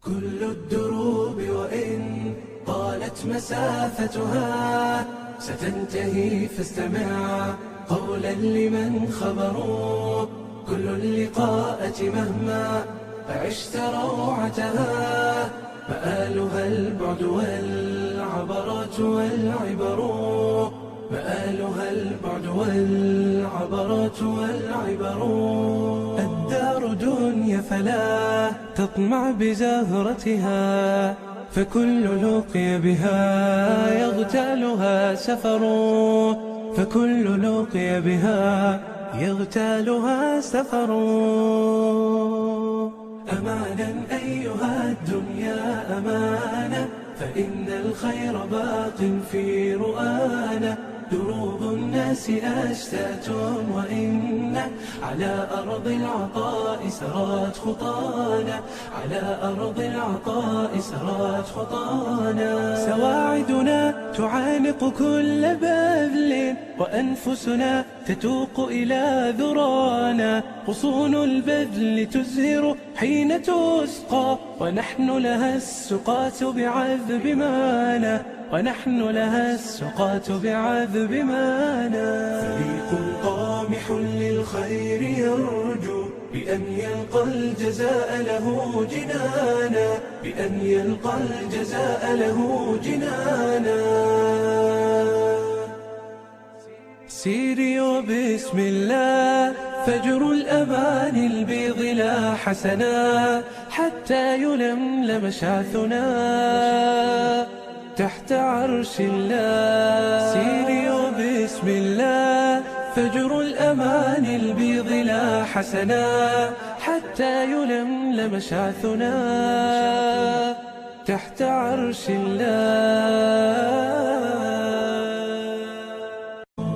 كل الدروب وإن طالت مسافتها ستنتهي، فاستمع قولا لمن خبروا. كل اللقاءات مهما عشت روعتها مآلها البعد والعبرات والعبر، مآلها البعد والعبرات والعبر. الدار دنيا فلا تطمع بزهرتها، فكل لقي بها يغتالها سفر، فكل لقي بها يغتالها سفر. أمانا أيها الدنيا أمانة، فإن الخير باق في رؤانا. دروب الناس أشتات وإن على أرض العطاء سرت خطانا، على أرض العطاء سرت خطانا. سواعدنا تعانق كل بذل، وأنفسنا تتوق إلى ذرانا. غصون البذل تزهر حين تسقى، ونحن لها السقاة بعذب مانا، ونحن لها السقاة بعذب مانا. فريق طامح للخير يرجو بأن يلقى الجزاء له جنانا، بأن يلقى الجزاء له جنانا. سيري وبسم الله فجر الأمان البيض لا حسنا، حتى يلملم شعثنا تحت عرش الله. سيري وبسم الله فجر الأمان البيض لا حسنا، حتى يلملم شعثنا تحت عرش الله.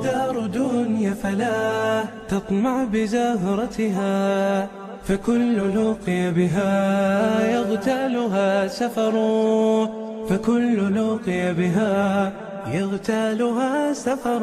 دار دنيا فلا تطمع بزهرتها، فكل لقي بها يغتالها سفر، فكل لقي بها يغتالها سفر.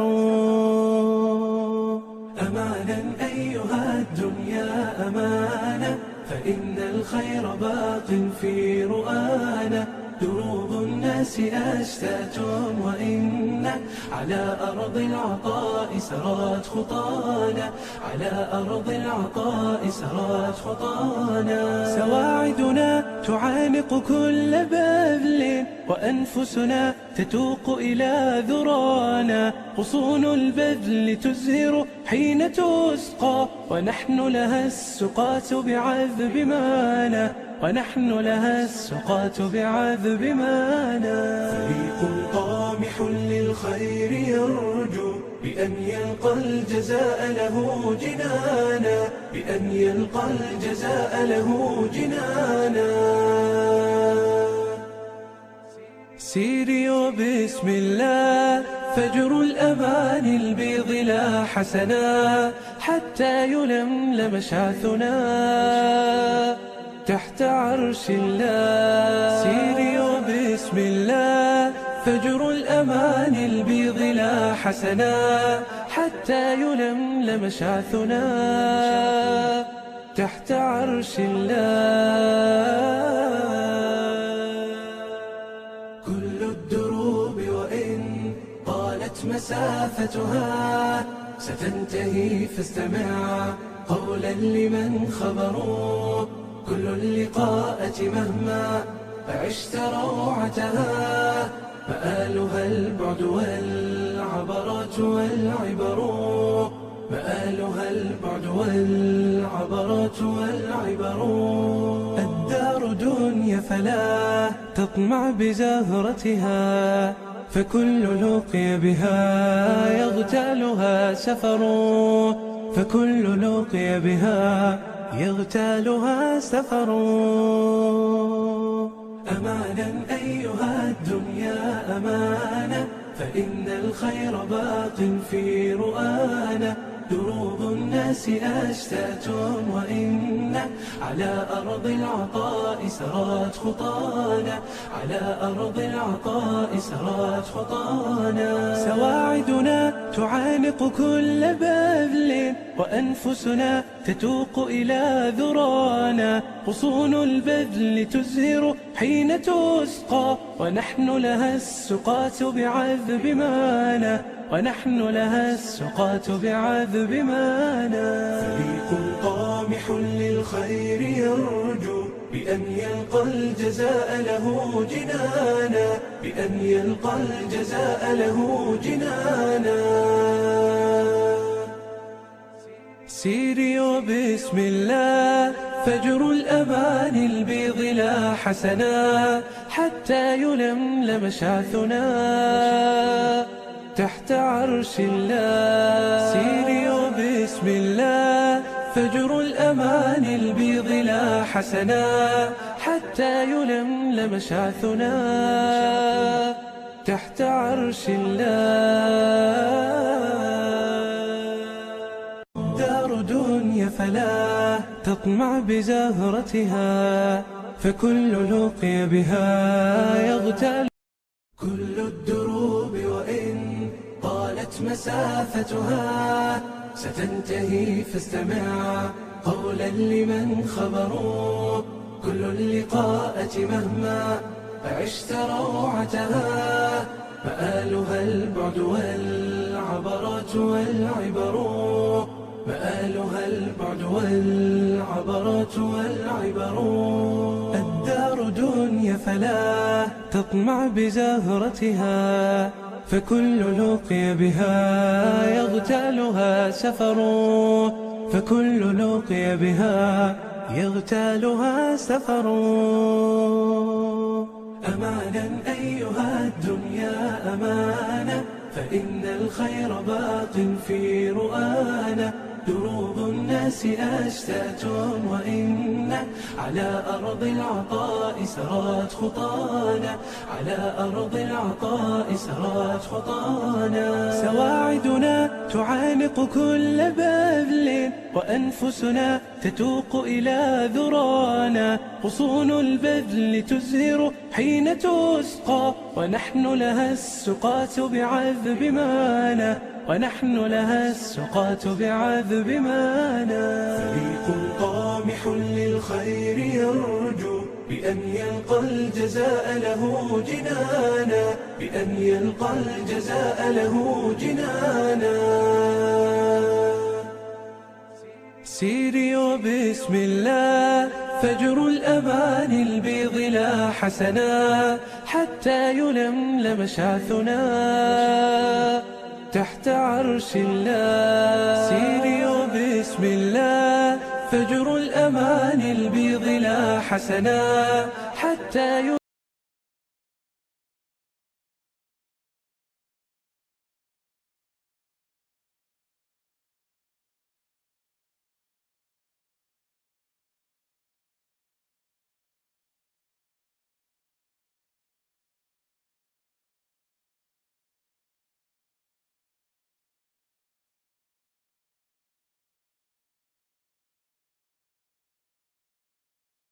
أمانا أيها الدنيا أمانة، فإن الخير باق في رؤانا. دروب الناس أشتات وإن على أرض العطاء سرت خطانا، على أرض العطاء سرت خطانا. سواعدنا تعانق كل بذل، وأنفسنا تتوق إلى ذرانا. غصون البذل تزهر حين تسقى، ونحن لها السقاة بعذب مانا، ونحن لها السقاة بعذب مانا. فريق طامح للخير يرجو بأن يلقى الجزاء له جنانا، بأن يلقى الجزاء له جنانا. سيري وبسم الله فجر الأمان البيض لا حسنا، حتى يلملم شعثنا تحت عرش الله. سيري وبسم الله فجر الأمان البيض لا حسنا، حتى يلملم شعثنا تحت عرش الله. كل الدروب وإن طالت مسافتها ستنتهي، فاستمع قولا لمن خبروا. كل اللقاءات مهما عشت روعتها مآلها البعد والعبرات والعبر، مآلها البعد والعبرات والعبر. الدار دنيا فلا تطمع بزهرتها، فكل لقي بها يغتالها سفر، فكل لقي بها يغتالها سفر. أمانا أيها الدنيا أمانة، فإن الخير باق في رؤانا. دروب الناس أشتات وإن على أرض العطاء سرت خطانا، على أرض العطاء سرت خطانا. سواعدنا تعانق كل بذل وأنفسنا تتوق إلى ذرانا، غصون البذل تزهر حين تسقى ونحن لها السقاة بعذب مانا، ونحن لها السقاة بعذب مانا. فريق طامح للخير يرجو بأن يلقى الجزاء له جنانا، بأن يلقى الجزاء له جنانا. سيري وبسم الله فجر الأمان البيض لا حسنا، حتى يلملم شعثنا تحت عرش الله. سيري وبسم الله فجر الأمان البيض لا حسنا، حتى يلملم شعثنا تحت عرش الله. دار دنيا فلا تطمع بزهرتها، فكل لقي بها يغتال. كل الدروب وإن طالت مسافتها ستنتهي، فاستمع قولا لمن خبروا. كل اللقاءة مهما عشت روعتها، مآلها البعد والعبرات والعبر، مآلها البعد والعبرات والعبر. الدار دنيا فلا تطمع بزهرتها، فكل لقي بها يغتالها سفر، فكل لقي بها يغتالها سفر. أمانا أيها الدنيا أمانة، فإن الخير باق في رؤانا. دروب الناس أشتات وإن على أرض العطاء سرت خطانا، على أرض العطاء سرت خطانا. سواعدنا تعانق كل بذل وأنفسنا تتوق إلى ذرانا، غصون البذل تزهر حين تسقى ونحن لها السقاة بعذب مانا، ونحن لها السقاة بعذب مانا. فريق طامح للخير يرجو بأن يلقى الجزاء له جنانا، بأن يلقى الجزاء له جنانا. سيري وبسم الله فجر الأمان البيض لا حسنا، حتى يلملم شعثنا تحت عرش الله. سيري وبسم الله فجر الأمان البيض لا حسنا، حتى